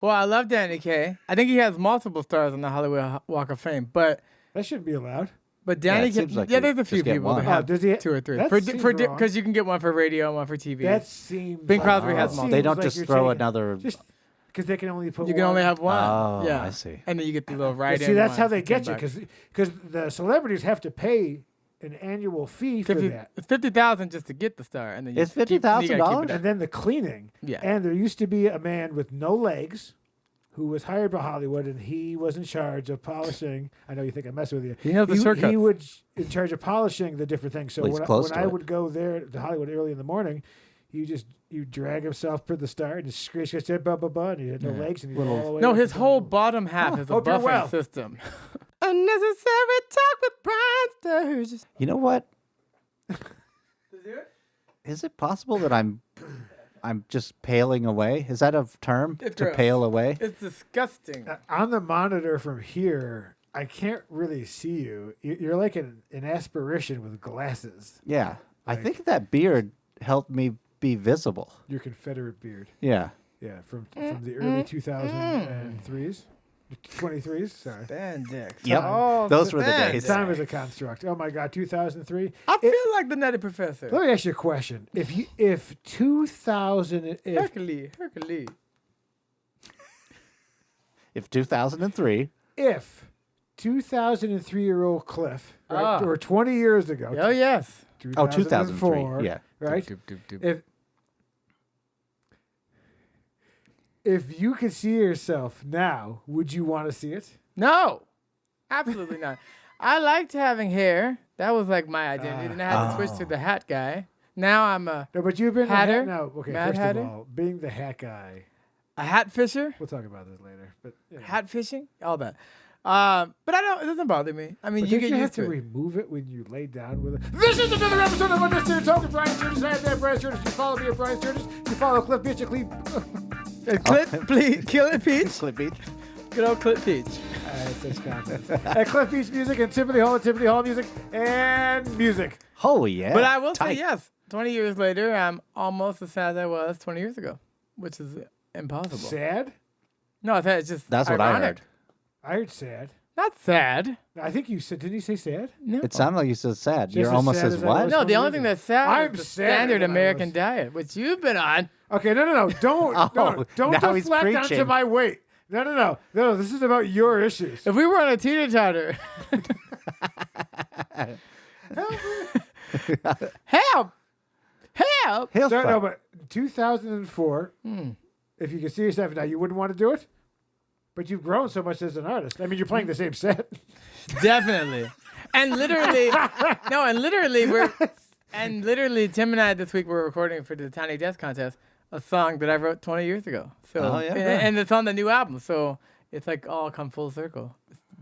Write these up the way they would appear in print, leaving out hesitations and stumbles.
Well, I love Danny Kaye. I think he has multiple stars on the Hollywood Walk of Fame, but That shouldn't be allowed. Danny it seems like there's a you few just get people that one. have does he- 2 or 3 that seems wrong. because you can get one for radio and one for TV. That seems. Bing like- Crosby has that multiple. They seems don't like just you're throw taking- another. Just because they can only put. You can one. only have one. Oh, yeah, I see. And then you get the little But write-in. see, that's one how they for get you $10. because the celebrities have to pay an annual fee for that. It's $50,000 just to get the star, and then It's you keep- you gotta keep it $50,000? up. And then the cleaning. Yeah. And there used to be a man with no legs who was hired by Hollywood, and he was in charge of polishing. I know you think I'm messing with you. He knows the shortcuts. He was in charge of polishing the different things. So Well, he's when close to I it. would go there to Hollywood early in the morning, you drag himself per the star and just scratch, blah, blah, blah, and he had no legs, and he all the way No, up his to whole the- bottom half is a hope you're buffing well. system. Unnecessary talk with Brian Sturges. You know what? Is it possible that I'm just paling away? Is that a term It's to gross. pale away? It's disgusting. On the monitor from here, I can't really see you. You're like an aspiration with glasses. Yeah, I Like- think that beard helped me be visible. Your Confederate beard. Yeah. Yeah, from the early 2003s. 23s, sorry. Spandex. Yep. Oh, Those were the spandex. days. Time is a construct. Oh my God, 2003. I feel like the Nutty Professor. Let me ask you a question. If 2000, Hercules. If 2003. if 2003-year-old Cliff, right, Ah. or 20 years ago, Oh, yes. 2003. Yeah. right? If you could see yourself now, would you want to see it? No. Absolutely not. I liked having hair. That was like my identity. Then I had to switch to the hat guy. Now I'm a No, but you've been Hatter? No, okay. Mad First Hatter? of all, being the hat guy, hat fisher. we'll talk about this later. But you know. Hat fishing. All that. But I don't. It doesn't bother me. I mean, But you don't get have used to to it. remove it when you lay down with it. This is another episode of Unnecessary Talk with Brian Sturges. I am that Brian Sturges. You follow me at Brian Sturges. You follow Cliff Beach. Clip, please, kill it, Peach. Clip Beach. Good old Clip Peach. Such confidence. At Cliff Beach Music and Timothy Hall Music and Music. Oh, yeah. But I will say Tight. yes. 20 years later, I'm almost as sad as I was 20 years ago, which is impossible. Sad? No, I thought it's just That's what I ironic. heard. I heard sad. Not sad. I think you said, didn't you say sad? No. It sounded like you said sad. Just You're as almost sad as as I what? was. No, the 20 only years thing ago. that's sad I'm is the sadder standard than I American was. diet, which you've been on. Okay, no. Don't Oh, don't now he's deflect onto preaching. my weight. No. This is about your issues. If we were on a teeter-totter. Help! Help! He'll No, fuck. but 2004, if you could see yourself now, you wouldn't want to do it? But you've grown so much as an artist. I mean, you're playing the same set. Definitely. And literally, Tim and I this week were recording for the Tiny Desk Contest a song that I wrote 20 years ago. So, Oh, yeah. and it's on the new album. So it's like all come full circle.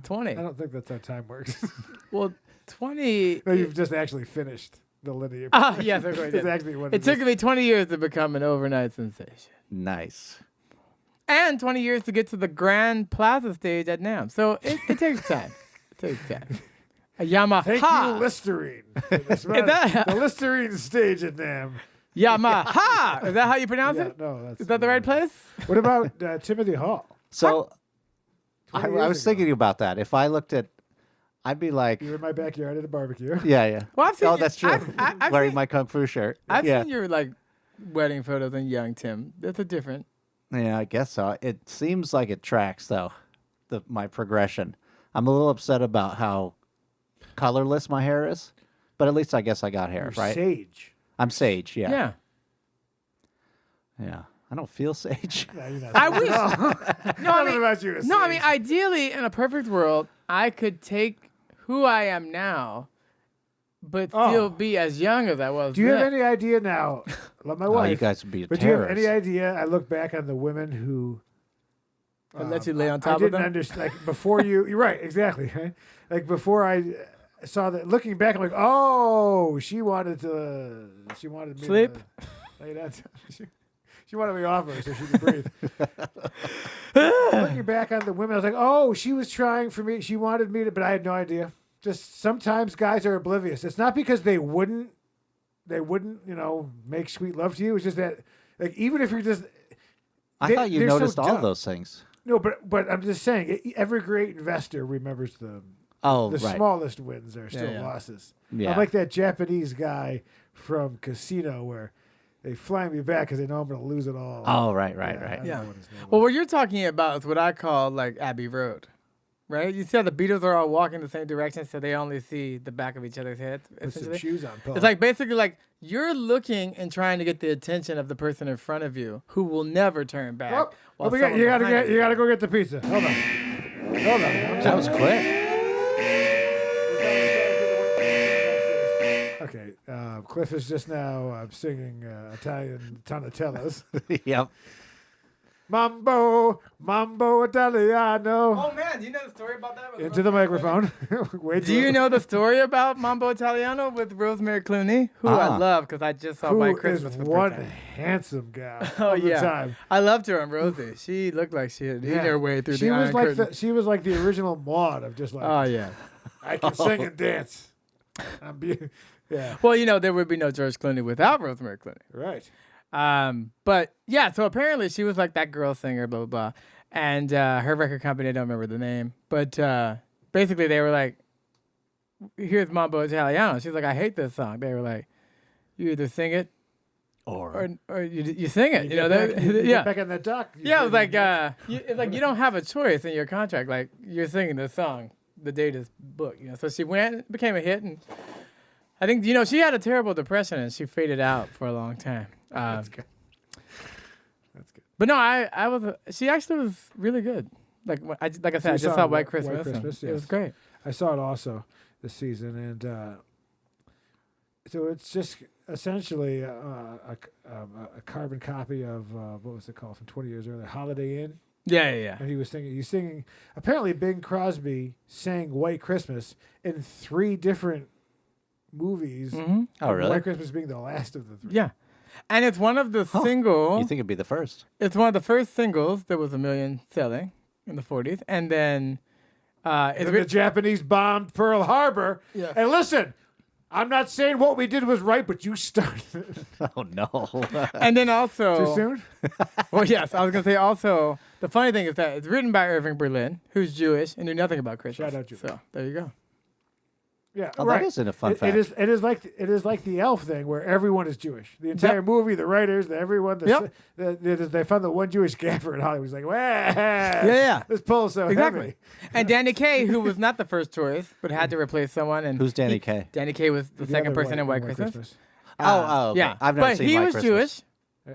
20. I don't think that's how time works. Well, 20. No, you've just actually finished the lineage. Ah, yes, of course. It's Yes. actually what It took me 20 years to become an overnight sensation. Nice. And 20 years to get to the Grand Plaza stage at NAMM. So it takes time. It takes time. A Yamaha. Thank you, Listerine. That's right. that- The Listerine stage at NAMM. Yamaha. Is that how you pronounce Yeah, it? no, that's Is that the right place? What about Timothy Hall? So 20 I years was ago. thinking about that. If I looked at, I'd be like, You were in my backyard at a barbecue. yeah. Well, I've seen Oh, you- that's true. I've Wearing seen- my Kung Fu shirt. I've yeah. seen your like wedding photos and young Tim. That's a different. Yeah, I guess so. It seems like it tracks though, my progression. I'm a little upset about how colorless my hair is, but at least I guess I got hair, You're right? Sage. I'm sage, yeah. Yeah. Yeah. I don't feel sage. No, you're not I Sage wish. at all. No, I Nothing mean, about you is no, I Sage. mean, ideally, in a perfect world, I could take who I am now, but still be as young as I was. Do you have then. any idea now? Love my Oh, wife. you guys would be But do you have terrorists. any idea? I look back on the women who I let you lay on I top of didn't them. understand. Like before you're right, exactly. Right? Like before I saw that. Looking back, I'm like, oh, she wanted me Sleep? to lay down. She wanted me off her so she could breathe. Looking back on the women, I was like, oh, she was trying for me. She wanted me to, but I had no idea. Just sometimes guys are oblivious. It's not because they wouldn't, make sweet love to you. It's just that, like, even if you're just, I thought you they're so noticed all dumb. of those things. No, but I'm just saying, every great investor remembers the Right. smallest wins are still yeah. losses. Yeah. I'm like that Japanese guy from Casino where they fly me back because they know I'm going to lose it all. Oh, right. I don't Yeah. know what his name Well, was. what you're talking about is what I call like Abbey Road, right? You see how the Beatles are all walking the same direction, so they only see the back of each other's heads. Put some essentially. shoes on, Paul. It's like basically like you're looking and trying to get the attention of the person in front of you who will never turn back. Oh, while you gotta someone behind go get the pizza. Hold on. That was quick. Okay, Cliff is just now singing Italian Tonatellas. Yep. Mambo Italiano. Oh man, do you know the story about that? Into the microphone. Wait. Do you know the story about Mambo Italiano with Rosemary Clooney, who I love because I just saw who White is Christmas with one her. handsome guy Oh all the yeah, time? I loved her on Rosie. She looked like she had eaten her way through She the was Iron like Curtain. she was like the original Maud of just like Oh yeah. I can sing and dance. Yeah. Well, you know there would be no George Clooney without Rosemary Clooney. Right. But yeah, so apparently she was like that girl singer, blah blah blah, and her record company, I don't remember the name, but basically they were like, "Here's Mambo Italiano." She's like, "I hate this song." They were like, "You either sing it or you sing it." You know, you yeah. get back on that dock. Yeah, it was like it's like you don't have a choice in your contract. Like you're singing this song, the date is booked. You know, so she went, it became a hit, and I think she had a terrible depression and she faded out for a long time. That's good. That's good. But no, she actually was really good. Like I said, I just saw White Christmas. And Christmas, It was yes. great. I saw it also this season, and so it's just essentially a carbon copy of what was it called from 20 years earlier, Holiday Inn. Yeah. And he's singing. Apparently, Bing Crosby sang White Christmas in 3 different movies. Mm-hmm. Oh, really? White Christmas being the last of the 3. Yeah. And it's one of the You think it'd be the first? It's one of the first singles that was 1 million selling in the 40s, and then The Japanese bombed Pearl Harbor. Yeah. And listen, I'm not saying what we did was right, but you started it. Oh no. and then also Too soon? Well, yes, I was gonna say also the funny thing is that it's written by Irving Berlin, who's Jewish and knew nothing about Christmas. Shout out Jew. So there you go. Yeah, Oh, right. that isn't a fun It fact. is like the elf thing where everyone is Jewish. The entire movie, the writers, everyone. They found the one Jewish gaffer in Hollywood. He's like, Yeah. This pull's so Exactly. heavy. And Danny Kaye, who was not the first choice, but had to replace someone. And Who's Danny Kaye? Danny Kaye was the second other person in White Christmas. Oh, okay. Yeah, I've never but seen he White was Christmas. Jewish,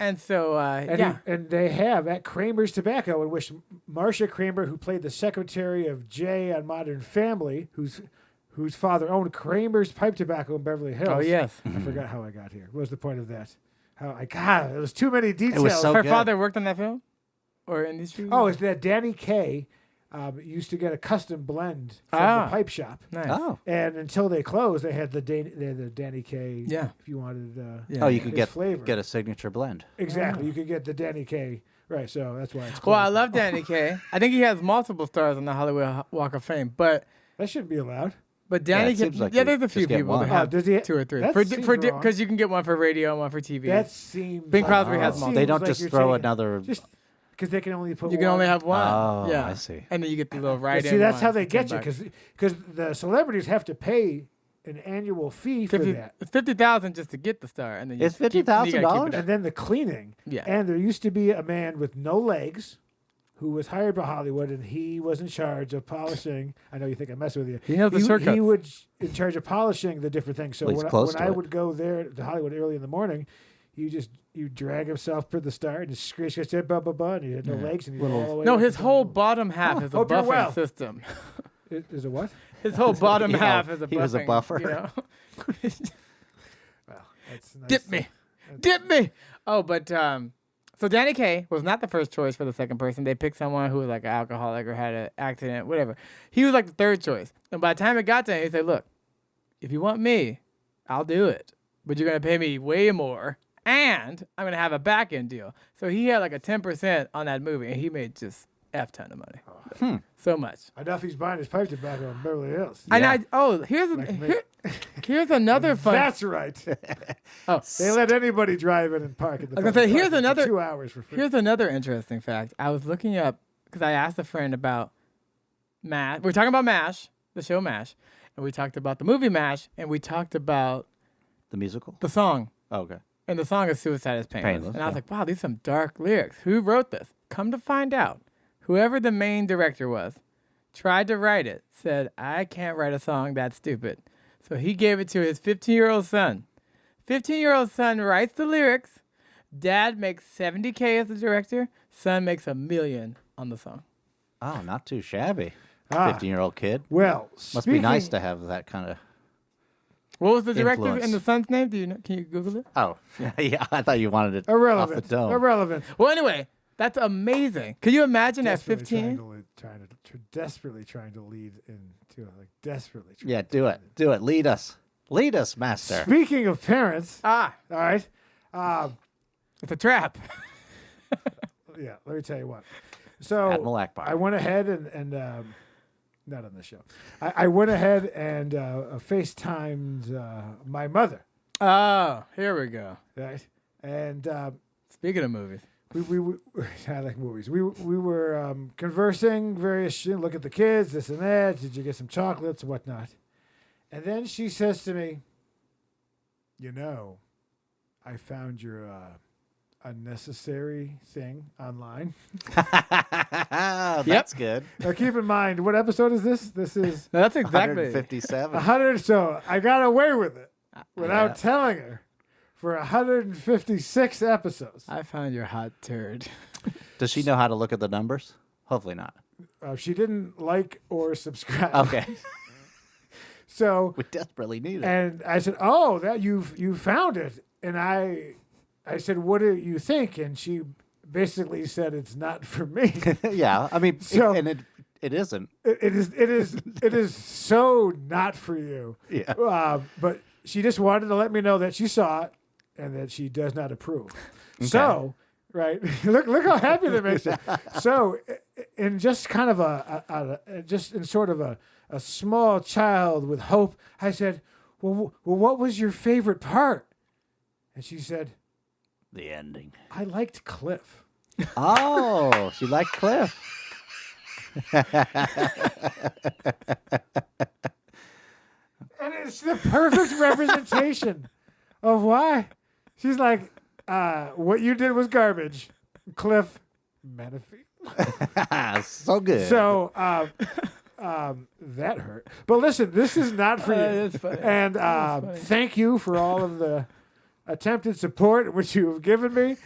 and so And they have at Kramer's Tobacco, in which Marcia Kramer, who played the secretary of Jay on Modern Family, whose father owned Kramer's Pipe Tobacco in Beverly Hills. Oh yes, I forgot how I got here. What was the point of that? It was too many details. was so her good. father worked on that film, or in these. Oh, it's that Danny Kaye used to get a custom blend from the pipe shop. Nice. Oh. And until they closed, they had the Danny Kaye. Yeah. If you wanted, Yeah. Oh, you could his flavor. get a signature blend. Exactly. You could get the Danny Kaye. Right. So that's why it's closed. Well, I love Danny Kaye. I think he has multiple stars on the Hollywood Walk of Fame, but That shouldn't be allowed. Danny it Kaye, seems like there's you a few just get people that one. have Does he- 2 or 3 that seems wrong. because you can get one for radio and one for TV. That seems. Bing Crosby has that multiple. seems They don't like just you're throw taking- another. Just because they can only put. You can one. only have one. Oh, yeah, I see. And then you get the little But ride-in. see, that's one how they for get you $10. because the celebrities have to pay an annual fee for that. It's 50,000 just to get the star, and then you It's keep- you gotta keep it $50,000? up. And then the cleaning. Yeah. And there used to be a man with no legs who was hired by Hollywood, and he was in charge of polishing. I know you think I'm messing with you. He knows the shortcuts. He was in charge of polishing the different things. So Well, he's when close to I it. would go there to Hollywood early in the morning, you drag himself per the star and just scratch, blah, blah, blah, and he had no legs. And he'd go all the way No, up his and whole down. bottom half is a Hope you're buffing well. system. Is it what? His whole bottom Yeah, half is a buffing. he was a buffer. You know? Well, that's nice. Dip me. Oh, but so Danny Kaye was not the first choice for the second person. They picked someone who was like an alcoholic or had an accident, whatever. He was like the third choice. And by the time it got to him, he said, "Look, if you want me, I'll do it, but you're gonna pay me way more, and I'm gonna have a back end deal." So he had like a 10% on that movie, and he made just ton of money. So much. Enough he's buying his pipe tobacco in Beverly Hills. And Yeah. here's Here's another fun. That's right. Oh, They let anybody drive in and park in the I was gonna say, public here's parking for another- 2 hours for free. here's another interesting fact. I was looking up because I asked a friend about M.A.S.H. We were talking about M.A.S.H, the show M.A.S.H, and we talked about the movie M.A.S.H, and we talked about The musical? the song. Oh, okay. And the song is Suicide is Painless. Painless, And I was yeah. like, wow, these are some dark lyrics. Who wrote this? Come to find out, whoever the main director was, tried to write it, said, I can't write a song that stupid. So he gave it to his 15-year-old son. 15-year-old son writes the lyrics. Dad makes $70K as the director. Son makes $1 million on the song. Oh, not too shabby. Ah. 15-year-old kid. Well, Must be nice to have that kind of. What was the director Influence. and the son's name? Do you know? Can you Google it? Oh, yeah. I thought you wanted it Irrelevant. off the dome. Irrelevant. Well, anyway, that's amazing. Can you imagine at Desperately 15? desperately trying to lead into it. Like desperately. Trying Yeah, to do it. Do it. Lead us. Lead us, master. Speaking of parents, Ah, all right. it's a trap. Yeah, let me tell you what. So Admiral Akbar. I went ahead and not on the show. I went ahead and FaceTimed my mother, Oh, here we go. right? And Speaking of movies. we I like movies. We were conversing various shit. Look at the kids, this and that. Did you get some chocolates and whatnot? And then she says to me, "You know, I found your unnecessary thing online." That's good. Now keep in mind, what episode is this? This is No, that's exactly. 157. 100. So I got away with it without Yeah. telling her for 156 episodes. I found your hot turd. Does she know how to look at the numbers? Hopefully not. She didn't like or subscribe. Okay. So, We desperately need it. and I said, "Oh, that you found it." And I said, "What do you think?" And she basically said, "It's not for me." Yeah. I mean, So- and it isn't. It is so not for you. Yeah. But she just wanted to let me know that she saw it and that she does not approve. So, right, look how happy that makes you. So, in just kind of just in sort of a small child with hope, I said, well, what was your favorite part? And she said, The ending. I liked Cliff. Oh, she liked Cliff. And it's the perfect representation of why. She's like, what you did was garbage. Cliff Menifee. So good. So that hurt. But listen, this is not for you. That's funny. And funny. thank you for all of the attempted support which you have given me.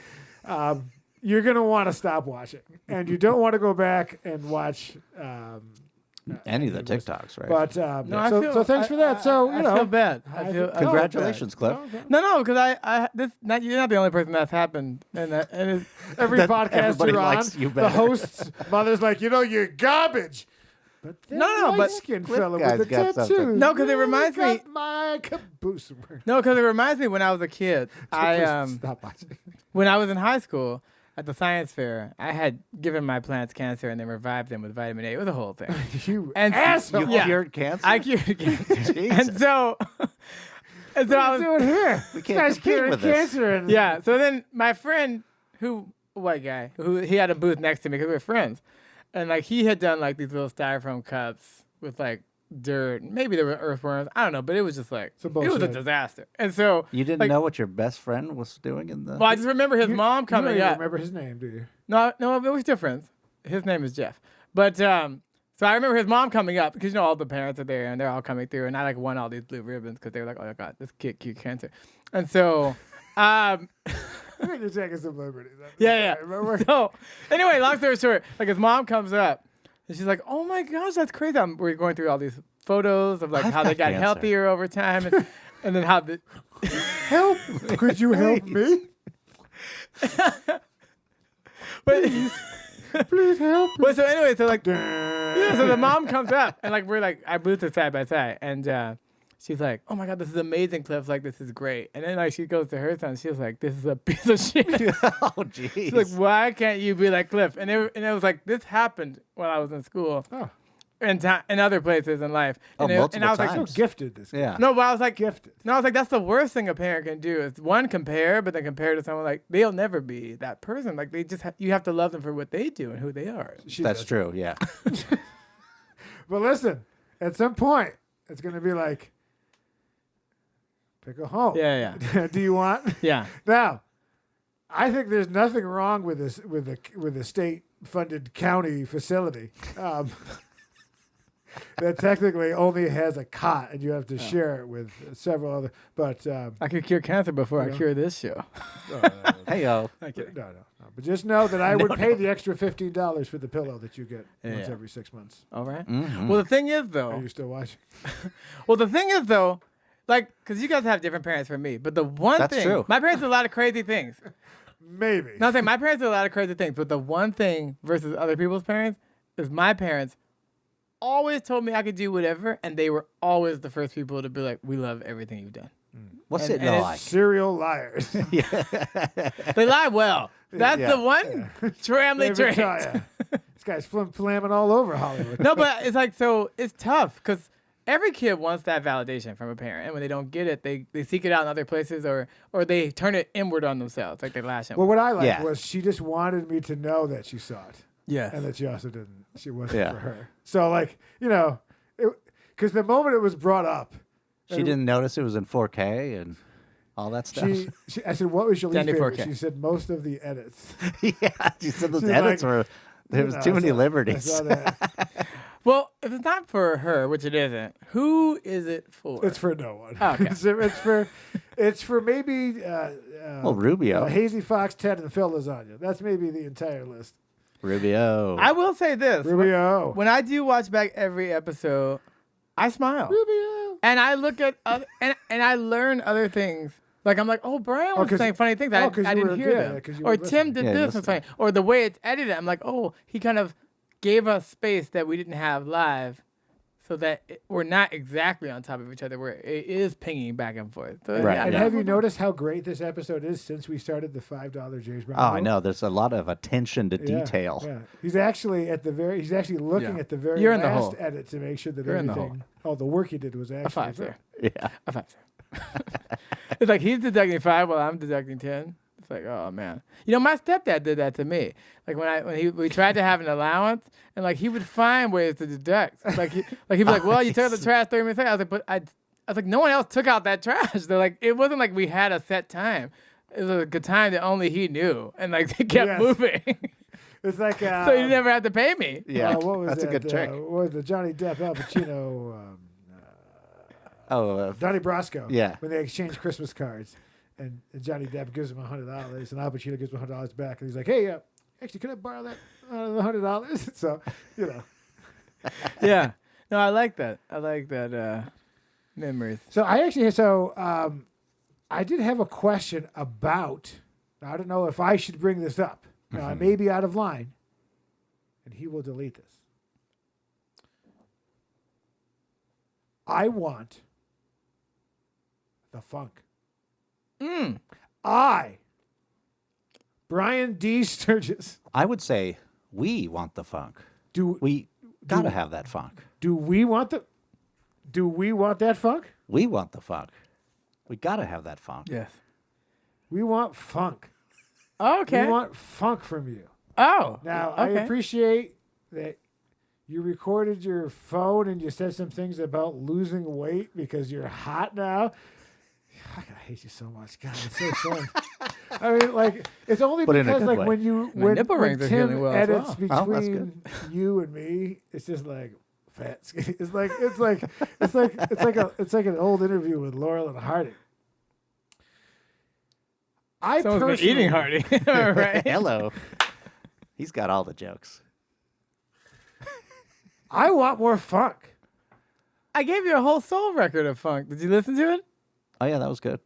You're going to want to stop watching. And you don't want to go back and watch Any of the TikToks, right? But No, I so, feel, so thanks for that. So, you I know. feel bad. I I feel, feel- Congratulations, Cliff. no, because you're not the only person that's happened, and it's, Every That podcast everybody you're on, likes you the better. host's mother's like, you're garbage. But No, but skin Cliff fella guy's with the got tattoo. something. No, 'cause it reminds me- got my caboose. no, because it reminds me when I was a kid. Stop watching. When I was in high school at the science fair, I had given my plants cancer and then revived them with vitamin A. It was a whole thing. You And asshole. You yeah. cured cancer? I cured cancer, Jesus. and so I What are was you doing here? We This can't guy's compete curing with this. cancer. And yeah. So then my friend, white guy, he had a booth next to me because we were friends, and like he had done like these little styrofoam cups with like dirt. Maybe there were earthworms. I don't know, but it was just like Some it was a bullshit. disaster. And so You didn't like, know what your best friend was doing in the. Well, I just remember his mom you don't coming even up. remember his name, do you? No, it was different. His name is Jeff. But so I remember his mom coming up because all the parents are there and they're all coming through, and I like won all these blue ribbons because they were like, "Oh my God, this kid cute cancer," and so. I think you're taking some liberties. Yeah. Remember? So anyway, long story short, like his mom comes up and she's like, "Oh my gosh, that's crazy!" We're going through all these photos of like I've how they got got cancer. healthier over time, and then how the Help! Could you help me? but, Please help me. but so anyway, so like yeah, so the mom comes up and like we're like I booth it side by side, and she's like, "Oh my God, this is amazing, Cliff! Like this is great." And then like she goes to her son, she's like, "This is a piece of shit." Oh, jeez. She's like, "Why can't you be like Cliff?" And it was like this happened while I was in school. Oh. in other places in life. And, and I multiple was like, times. So gifted this guy. Yeah. no, but I was like, Gifted. no, I was like, that's the worst thing a parent can do is one, compare, but then compare to someone like they'll never be that person. Like they just you have to love them for what they do and who they are. That's true. Yeah. But listen, at some point, it's going to be like, pick a home. Yeah, Do you want? yeah. Now, I think there's nothing wrong with this with a state-funded county facility that technically only has a cot, and you have to share it with several other. But I could cure cancer before I cure this show. Hey yo. no. But just know that I would pay the extra $15 for the pillow that you get once Yeah. every 6 months. All right. Mhm. Well, the thing is Are though. you still watching? Well, the thing is though, like, because you guys have different parents from me, but the one That's thing, true. my parents did a lot of crazy things. Maybe. No, I'm saying my parents did a lot of crazy things, but the one thing versus other people's parents is my parents always told me I could do whatever, and they were always the first people to be like, "We love everything you've done." What's And- it and it's like? Serial liars. They lie well. That's Yeah. the one family Let me trait. tell ya. This guy's flamming all over Hollywood. No, but it's like, so it's tough because every kid wants that validation from a parent, and when they don't get it, they seek it out in other places, or they turn it inward on themselves, like they lash inward. Well, what I liked Yeah. was she just wanted me to know that she saw it. Yeah. And that she also didn't. She wasn't Yeah. for her. So, like, because the moment it was brought up, She didn't notice it was in 4K and all that stuff. I said, what was your least Dandy favorite? 4K. She said, most of the edits. Yeah, she said those She's edits like, were there was No, too I many saw- I liberties. saw that. Well, if it's not for her, which it isn't, who is it for? It's for no one. Oh, okay. It's for maybe Well, Rubio. Hazy Fox, Ted, and Phil Lasagna. That's maybe the entire list. Rubio. I will say this: Rubio. when I do watch back every episode, I smile Rubio. and I look at other, and I learn other things. Like I'm like, oh, Brian was 'cause- saying funny things. oh, I 'cause you didn't were- hear yeah, them. 'cause you Or were Tim listening. did Yeah, this listening. was funny. Or the way it's edited. I'm like, oh, he kind of gave us space that we didn't have live, so that we're not exactly on top of each other. Where it is pinging back and forth. So, Right, yeah, And yeah. have you noticed how great this episode is since we started the $5 James Brown? Oh, I rule? know. There's a lot of attention to Yeah, detail. Yeah. He's actually looking Yeah. at the very You're in the last hole. edit to make sure that You're in the everything. Oh, the work he did was a actually 5 there. Yeah. A 5 there. It's like he's deducting 5 while I'm deducting 10. It's like, oh man. You know, my stepdad did that to me. Like we tried to have an allowance, and like he would find ways to deduct. Like he'd be like, well, you took out the trash 30 minutes later. I was like, but I was like, no one else took out that trash. They're like, it wasn't like we had a set time. It was a good time that only he knew, and like they kept Yes. moving, It's like so you never have to pay me. Yeah. what was That's a that? good trick. What was the Johnny Depp Al Pacino? Oh, Donnie Brasco. Yeah. When they exchange Christmas cards, and Johnny Depp gives him $100, and Al Pacino gives him $100 back, and he's like, "Hey, actually, could I borrow that $100?" So, Yeah. No, I like that. I like that memories. So I did have a question about. I don't know if I should bring this up. Now, I may be out of line, and he will delete this. I want the funk. Brian D. Sturges. I would say we want the funk. We gotta have that funk. Do we want that funk? We want the funk. We gotta have that funk. Yes. We want funk. Okay. We want funk from you. Oh. Now, I okay. appreciate that you recorded your phone and you said some things about losing weight because you're hot now. I hate you so much. God, it's so fun. I mean, like, it's only But in a because, good like, way. when you My when, nipple when rings are Tim healing well as edits well. Oh, that's between you and me, it's just like fat. It's like an old interview with Laurel and Harding. I Someone's been personally, eating Hardy. Right. Hello. He's got all the jokes. I want more funk. I gave you a whole soul record of funk. Did you listen to it? Oh yeah, that was good.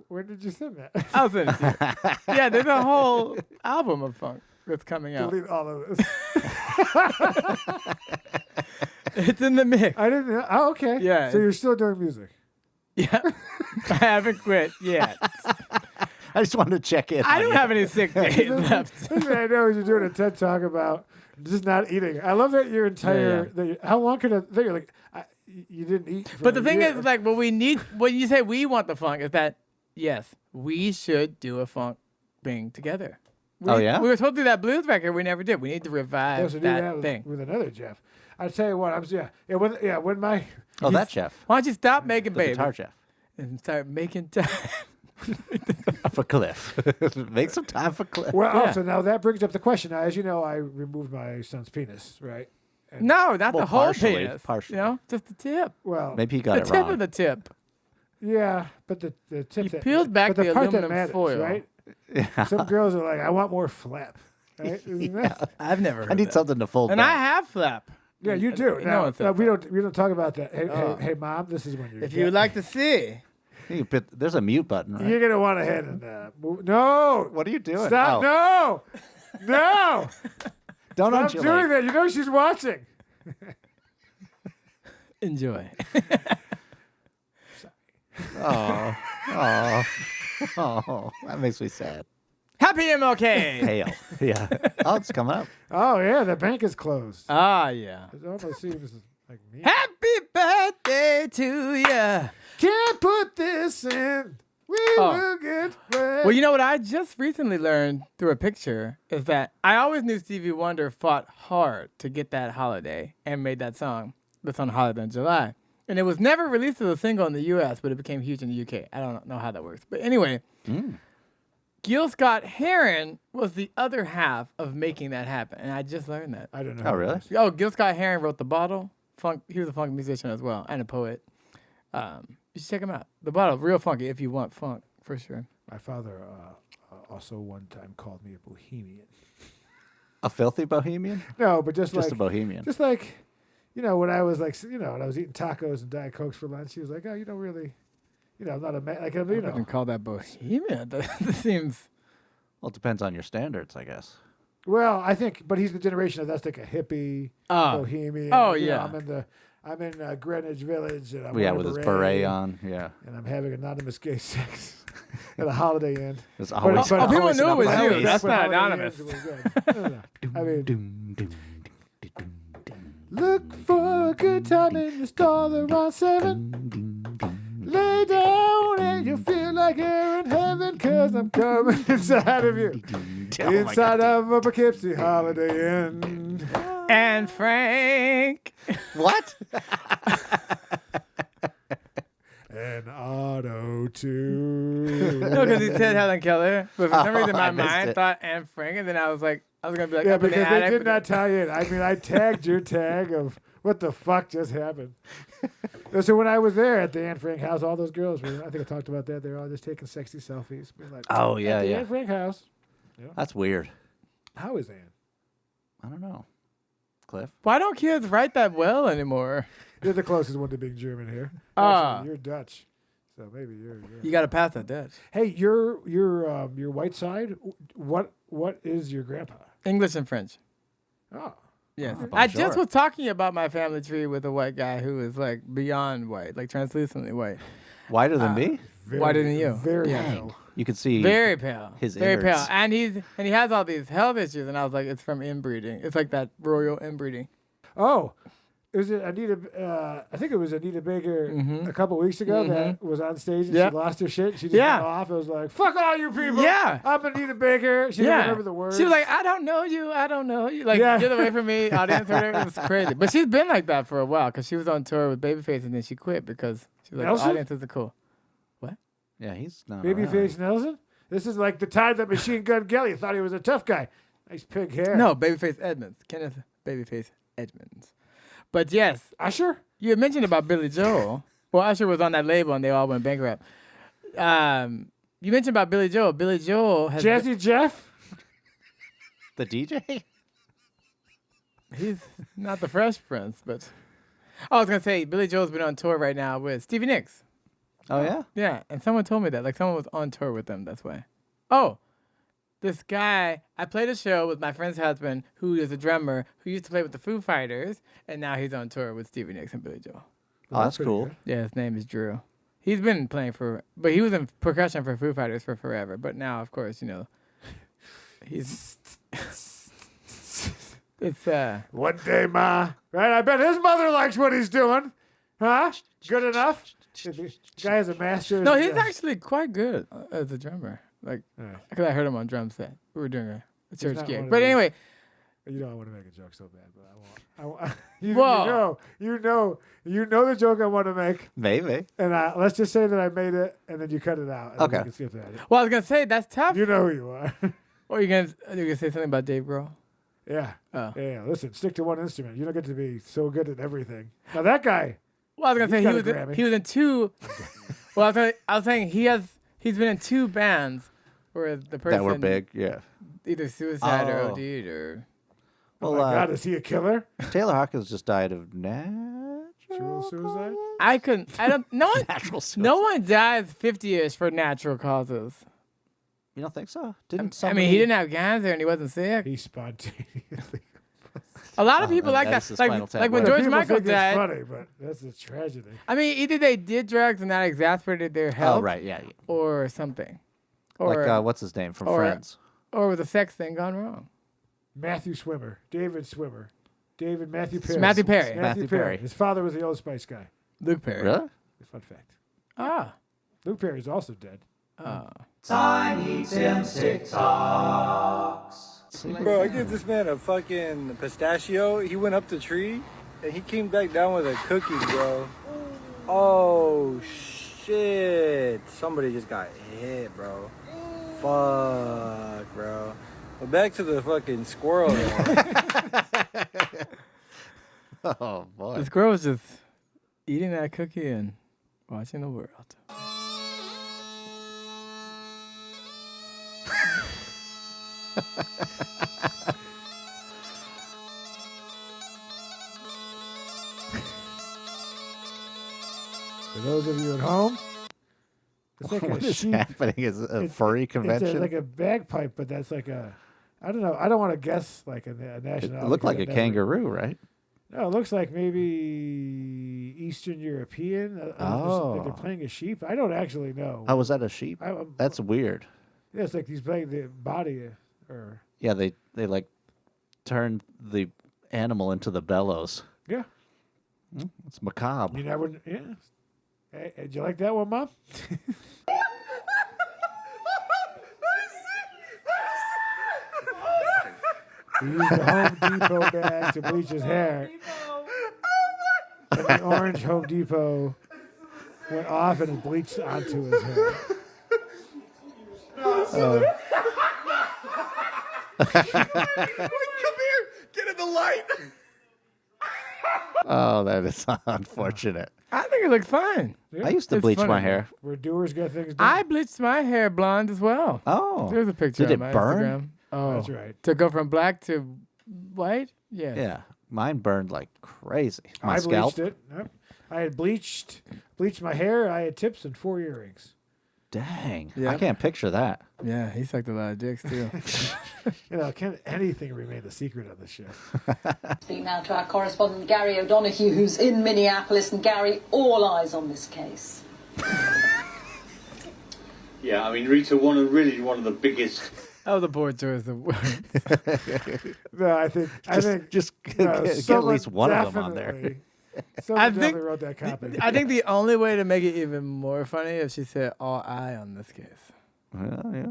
Where did you send that? I'll send it to you. Yeah, there's a whole album of funk that's coming out. Delete all of this. It's in the mix. I didn't know. Oh, okay. Yeah. So you're still doing music. Yeah. I haven't quit yet. I just wanted to check in. I on don't you. have any sick days left. This I know is you're doing a TED Talk about just not eating. I love that your entire. How long could I think you're like you didn't eat? For But the a thing year. is, like, what we need, when you say we want the funk, is that, yes, we should do a funk thing together. Oh, yeah? We were supposed to do that blues record. We never did. We need to revive supposed to do that that thing. with another Jeff. I tell you what, when my Oh, that Jeff. Why don't you stop making The baby guitar Jeff. and start making time? For Cliff. Make some time for Cliff. well, Yeah. also now that brings up the question. Now, as you know, I removed my son's penis, right? And, No, not Well, the whole partially, penis. partially. You know, just the tip. Well, Maybe he got The it tip wrong. of the tip. yeah, but the tip He that peels back but the part that aluminum matters, foil. right? Some girls are like, I want more flap. Right? Isn't that? I've never heard I need that. something to fold And I back. have flap. Yeah, you do. No Now, one said we that. don't talk about that. Hey, Oh. hey, mom, this is when you're. If you would like to see. There's a mute button, right? You're gonna want to head and move. No, What are you doing? stop! Oh, No, Don't stop undulate. doing that. You know she's watching. Enjoy. Oh, that makes me sad. Happy MLK. Pale. Yeah. Oh, it's coming up. Oh yeah, the bank is closed. Ah, yeah. It almost seems like me. Happy birthday to ya. Can't put this in. We will get back. Well, you know what I just recently learned through a picture is that I always knew Stevie Wonder fought hard to get that holiday and made that song, the song Holiday in July. And it was never released as a single in the U.S., but it became huge in the U.K. I don't know how that works. But anyway, Gil Scott-Heron was the other half of making that happen. And I just learned that. I don't know. Oh, who it really? is. Oh, Gil Scott-Heron wrote The Bottle. He was a funk musician as well and a poet. You should check him out. The Bottle, real funky if you want funk, for sure. My father also one time called me a bohemian. A filthy bohemian? No, but just Just like a bohemian. Just like, when I was like, when I was eating tacos and Diet Cokes for lunch, he was like, oh, you don't really, I'm not a man. Like, I wouldn't call that bohemian. That seems... Well, it depends on your standards, I guess. Well, I think, but he's the generation of that's like a hippie, bohemian. Oh, You know, yeah. I'm in Greenwich Village, and I'm Yeah, wearing with a his beret on. Yeah. and I'm having anonymous gay sex at a Holiday Inn. It's always, but people always knew it was enough you. ladies. That's when not Holiday anonymous. Inns were good. No. I mean, Doom, doom, look for a good time in the stall around 7. doom, doom, doom. Lay down and you feel like you're in heaven, 'cause I'm coming inside of you. Oh my Inside God. of a Poughkeepsie Holiday Inn. And Frank. What? An auto too. No, because he said Helen Keller. But for some reason, my I missed mind it. thought Anne Frank. And then I was going to be like, Yeah, up in the because they attic, did but not tie in. I mean, I tagged your tag of what the fuck just happened. So when I was there at the Anne Frank house, all those girls were, I think I talked about that, they were all just taking sexy selfies. Being like, Oh, yeah, at the yeah. Anne Frank house. That's weird. How is Anne? I don't know. Cliff? Why don't kids write that well anymore? You're the closest one to being German here. Ah. Actually, you're Dutch. So maybe you're. You got to pass that Dutch. Hey, your white side. What is your grandpa? English and French. Oh, Yes. Oh, I just bonjour. was talking about my family tree with a white guy who is like beyond white, like translucently white. Whiter than me? very, Whiter than you. Very Yeah. pale. You could see. Very pale. His very pale. innards. And he has all these health issues, and I was like, it's from inbreeding. It's like that royal inbreeding. Oh, is it Anita? I think it was Anita Baker a couple weeks ago that was on stage and Yeah. she lost her shit. She just Yeah. went off. It was like, "Fuck all you people." Yeah. I'm Anita Baker. She didn't remember the words. She was like, I don't know you. I don't know you. Like, Yeah. get away from me, audience. Or whatever. It was crazy. But she's been like that for a while because she was on tour with Babyface and then she quit because she was like, Nelson? the audience isn't cool. Yeah, he's not. Babyface Nelson. This is like the time that Machine Gun Kelly thought he was a tough guy. Nice pink hair. No, Babyface Edmonds. Kenneth Babyface Edmonds. But yes, Usher. you had mentioned about Billy Joel. Well, Usher was on that label and they all went bankrupt. You mentioned about Billy Joel. Billy Joel has. Jazzy Jeff. The DJ? He's not the Fresh Prince, but. I was going to say, Billy Joel's been on tour right now with Stevie Nicks. Oh, yeah? Yeah, and someone told me that. Like, someone was on tour with them, that's why. Oh, this guy, I played a show with my friend's husband, who is a drummer, who used to play with the Foo Fighters, and now he's on tour with Stevie Nicks and Billy Joel. Oh, that's pretty cool. good. Yeah, his name is Drew. He's been playing but he was in percussion for Foo Fighters for forever. But now, of course, he's. It's One day, Ma. Right? I bet his mother likes what he's doing. Huh? Good enough? The guy has a master's. No, he's actually quite good as a drummer. Like, because I heard him on drum set. We were doing a church gig. But anyway. You know I want to make a joke so bad, but I won't. You know the joke I want to make. Maybe. And let's just say that I made it, and then you cut it out. And Okay. We can skip that. Well, I was gonna say that's tough. You know who you are. Or you gonna say something about Dave Grohl? Yeah. Oh. Yeah. Listen, stick to one instrument. You don't get to be so good at everything. Now that guy. Well, I was gonna say he was in two. Well, I was saying he's been in two bands where the person That were big, yeah. either suicide or OD'd or. Oh my God, is he a killer? Taylor Hawkins just died of natural suicide? I don't. No one. Natural suicide. No one dies 50ish for natural causes. You don't think so? Didn't I mean, he didn't have cancer and he wasn't sick. He spontaneously. A lot of people like that's that. the Spinal Tap Like when way. George People Michael think that's died. funny, but that's a tragedy. I mean, either they did drugs and that exasperated their health. Oh, right, yeah. Or something. Or Like, what's his name from Friends? Or was a sex thing gone wrong? Matthew Swimmer. Matthew Perry. Matthew Perry. Matthew Perry. His father was the Old Spice guy. Luke Perry. Really? Fun fact. Ah. Luke Perry's also dead. Tiny Tim's TikToks. Bro, I gave this man a fucking pistachio. He went up the tree and he came back down with a cookie, bro. Oh shit. Somebody just got hit, bro. Fuck, bro. But back to the fucking squirrel. Oh, boy. This girl was just eating that cookie and watching the world. For those of you at home, it's like What a is sheep. happening? Is it a furry convention? It's like a bagpipe, but that's like I don't know. I don't want to guess like a nationality. It looked like a kangaroo, right? No, it looks like maybe Eastern European. Like they're playing a sheep. I don't actually know. Oh, was that a sheep? That's weird. Yeah, it's like he's playing the body or. Yeah, they like turned the animal into the bellows. Yeah. It's macabre. You never. Yeah. Hey, did you like that one, Mom? He used the Home Depot bag to bleach his hair. And the orange Home Depot went off and it bleached onto his hair. Come here! Get in the light! Oh, that is unfortunate. I think it looks fine. I used to It's bleach funny. my hair. Where doers get things done. I bleached my hair blonde as well. Oh. There's a picture Did on it my burn? Instagram. Oh, That's right. To go from black to white? Yes. Yeah. Mine burned like crazy. My I scalp. bleached it. Yep. I had bleached my hair. I had tips and 4 earrings. Dang. Yeah. I can't picture that. Yeah, he sucked a lot of dicks too. You know, can anything remain a secret on this show? Speak now to our correspondent Gary O'Donoghue, who's in Minneapolis. And Gary, all eyes on this case. Yeah, I mean, Rita, one of the biggest. That was a poor choice of words. No, I think Just no, get at someone least one of them on there. definitely- Someone I definitely think- wrote that copy. I think the only way to make it even more funny if she said all eye on this case. Well, yeah.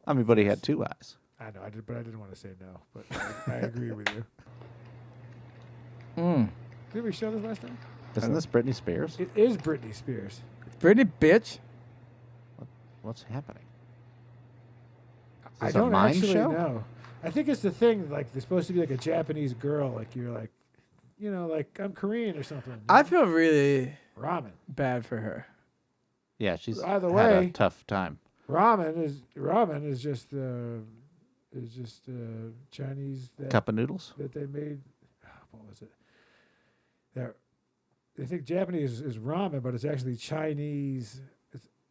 I mean, but he had 2 eyes. I know, but I didn't want to say no. But I agree with you. Did we show this last time? Isn't this Britney Spears? It is Britney Spears. Pretty bitch. What's happening? I this a don't mime actually show? know. I think it's the thing, like, they're supposed to be like a Japanese girl. Like, you're like, you know, like, I'm Korean or something. I feel really Ramen. bad for her. Yeah, she's Either had way- a tough time. Ramen is just Chinese Cup of noodles? that they made. What was it? They think Japanese is ramen, but it's actually Chinese.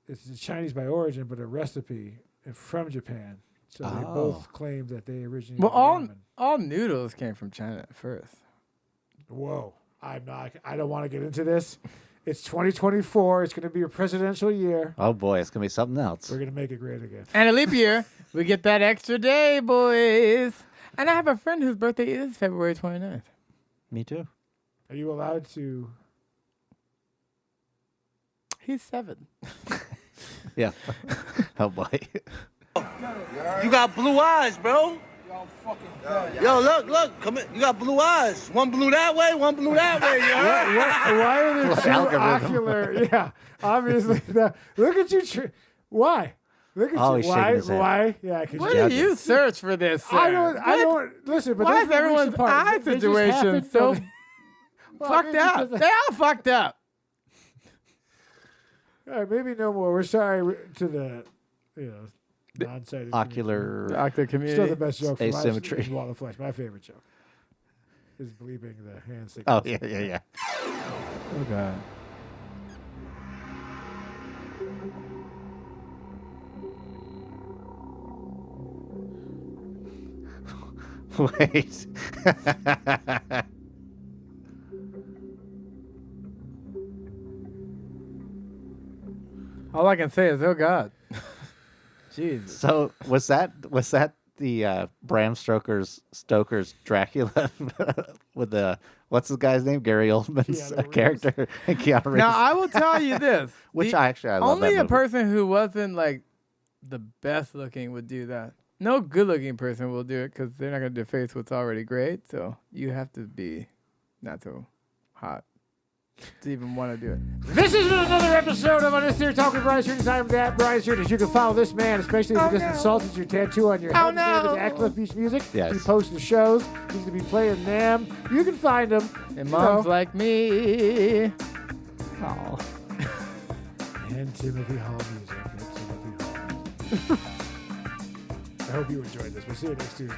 It's Chinese by origin, but a recipe from Japan. So they both claim that they originated. Well, ramen. all noodles came from China at first. Whoa! I don't want to get into this. It's 2024. It's going to be a presidential year. Oh boy, it's gonna be something else. We're going to make it great again. And a leap year, we get that extra day, boys. And I have a friend whose birthday is February 29th. Me too. Are you allowed to? He's 7. Yeah. Oh boy. You got blue eyes, bro. Yo, look, come in. You got blue eyes. One blue that way, one blue that way. You heard? Why are there two algorithm? ocular? Yeah, obviously. Look at you. Why? Look at Oh, you. he's Why? shaking his head. Why? Yeah, because What do you search for this, sir? I don't listen. But Why those is are weeks everyone's apart. eye They just situation happen so to- Well, fucked maybe up? because- They all fucked up. All right, maybe no more. We're sorry to the, non-sighted Ocular. The ocular community. community. Still the best joke from us Asymmetry. is Wall of Flesh. My favorite joke is bleeping the hand signals. Oh yeah. Oh, God. Wait. All I can say is, oh, God. Jesus. So was that the Bram Stoker's Dracula with the what's the guy's name? Gary Oldman's Keanu Reeves. character and Keanu Reeves. Now, I will tell you this. Which The- I love only that a movie. person who wasn't like the best looking would do that. No good looking person will do it because they're not going to deface what's already great. So you have to be not so hot to even want to do it. This has been another episode of Unnecessary Talk with Brian Sturges. I am that Brian Sturges. You can follow this man, especially if you just insulted your tattoo on your head. His name is at Cliff Beach Music. Yes. He posts the shows. He's going to be playing them. You can find him. And moms like me. Oh. And Timothy Hall Music. I hope you enjoyed this. We'll see you next Tuesday.